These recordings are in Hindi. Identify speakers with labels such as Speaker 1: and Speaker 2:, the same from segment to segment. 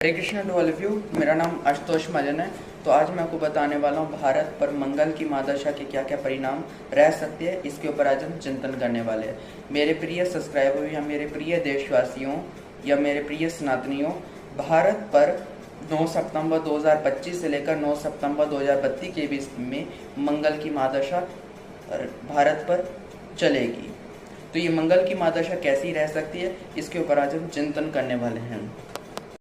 Speaker 1: Hare Krishna to all of you. मेरा नाम आशुतोष महाजन है। तो आज मैं आपको बताने वाला हूँ भारत पर मंगल की महादशा के क्या क्या परिणाम रह सकते हैं, इसके ऊपर आज हम चिंतन करने वाले हैं। मेरे प्रिय सब्सक्राइबर या मेरे प्रिय देशवासियों या मेरे प्रिय सनातनियों, भारत पर 9 सितंबर 2025 से लेकर 9 सितंबर 2032 के बीच में मंगल की महादशा भारत पर चलेगी। तो ये मंगल की महादशा कैसी रह सकती है, इसके ऊपर आज हम चिंतन करने वाले हैं।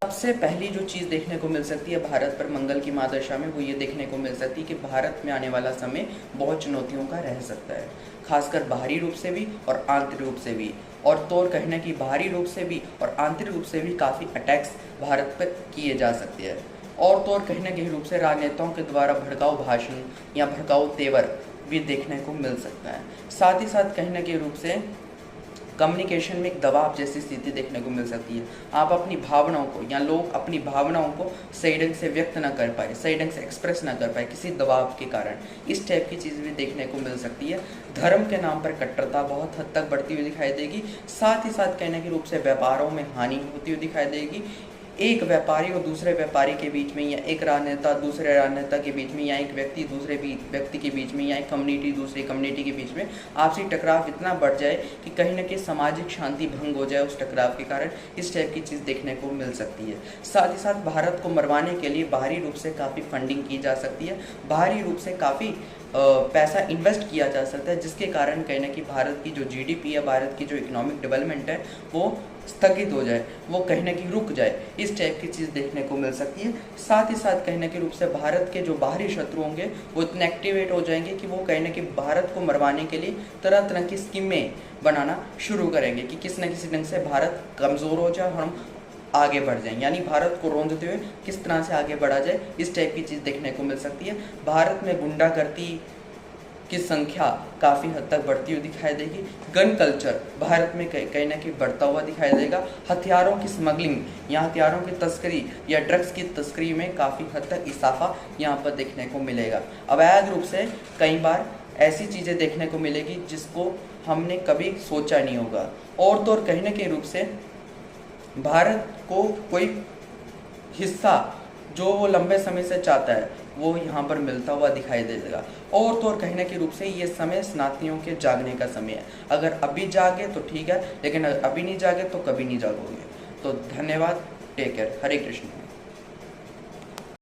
Speaker 1: सबसे पहली जो चीज़ देखने को मिल सकती है भारत पर मंगल की महादशा में, वो ये देखने को मिल सकती है कि भारत में आने वाला समय बहुत चुनौतियों का रह सकता है, खासकर बाहरी रूप से भी और आंतरिक रूप से भी। और तो कहना कि बाहरी रूप से भी और आंतरिक रूप से भी काफ़ी अटैक्स भारत पर किए जा सकते हैं। और तो कहने के रूप से राजनेताओं के द्वारा भड़काऊ भाषण या भड़काऊ तेवर भी देखने को मिल सकता है। साथ ही साथ कहने के रूप से कम्युनिकेशन में एक दबाव जैसी स्थिति देखने को मिल सकती है। आप अपनी भावनाओं को या लोग अपनी भावनाओं को सही ढंग से व्यक्त ना कर पाए, सही ढंग से एक्सप्रेस ना कर पाए किसी दबाव के कारण, इस टाइप की चीज़ भी देखने को मिल सकती है। धर्म के नाम पर कट्टरता बहुत हद तक बढ़ती हुई दिखाई देगी। साथ ही साथ कहने के रूप से व्यापारों में हानि होती हुई दिखाई देगी। एक व्यापारी और दूसरे व्यापारी के बीच में, या एक राजनेता दूसरे राजनेता के बीच में, या एक व्यक्ति दूसरे व्यक्ति के बीच में, या एक कम्युनिटी दूसरी कम्युनिटी के बीच में आपसी टकराव इतना बढ़ जाए कि कहीं ना कहीं सामाजिक शांति भंग हो जाए उस टकराव के कारण, इस टाइप की चीज़ देखने को मिल सकती है। साथ ही साथ भारत को मरवाने के लिए बाहरी रूप से काफ़ी फंडिंग की जा सकती है, बाहरी रूप से काफ़ी पैसा इन्वेस्ट किया जा सकता है, जिसके कारण कहीं ना कि भारत की जो जीडीपी है, भारत की जो इकोनॉमिक डेवलपमेंट है, वो स्थगित हो जाए, वो कहीं ना कहीं रुक जाए। इस टाइप की चीज़ देखने को मिल सकती है। साथ ही साथ कहने के रूप से भारत के जो बाहरी शत्रु होंगे वो इतने एक्टिवेट हो जाएंगे कि वो कहीं ना कहीं भारत को मरवाने के लिए तरह तरह की स्कीमें बनाना शुरू करेंगे कि किसी न किसी ढंग से भारत कमज़ोर हो जाए और हम आगे बढ़ जाएं, यानी भारत को रौंदते हुए किस तरह से आगे बढ़ा जाए, इस टाइप की चीज़ देखने को मिल सकती है। भारत में गुंडागर्दी की संख्या काफ़ी हद तक बढ़ती हुई दिखाई देगी। गन कल्चर भारत में कहीं ना कहीं बढ़ता हुआ दिखाई देगा। हथियारों की स्मगलिंग या हथियारों की तस्करी या ड्रग्स की तस्करी में काफ़ी हद तक इजाफा यहाँ पर देखने को मिलेगा। अवैध रूप से कई बार ऐसी चीज़ें देखने को मिलेगी जिसको हमने कभी सोचा नहीं होगा। और तो कहने के रूप से भारत को कोई हिस्सा जो वो लंबे समय से चाहता है वो यहाँ पर मिलता हुआ दिखाई देगा। और तो कहने के रूप से ये समय सनातनियों के जागने का समय है। अगर अभी जागे तो ठीक है, लेकिन अगर अभी नहीं जागे तो कभी नहीं जागोगे। तो धन्यवाद, टेक केयर, हरे कृष्ण।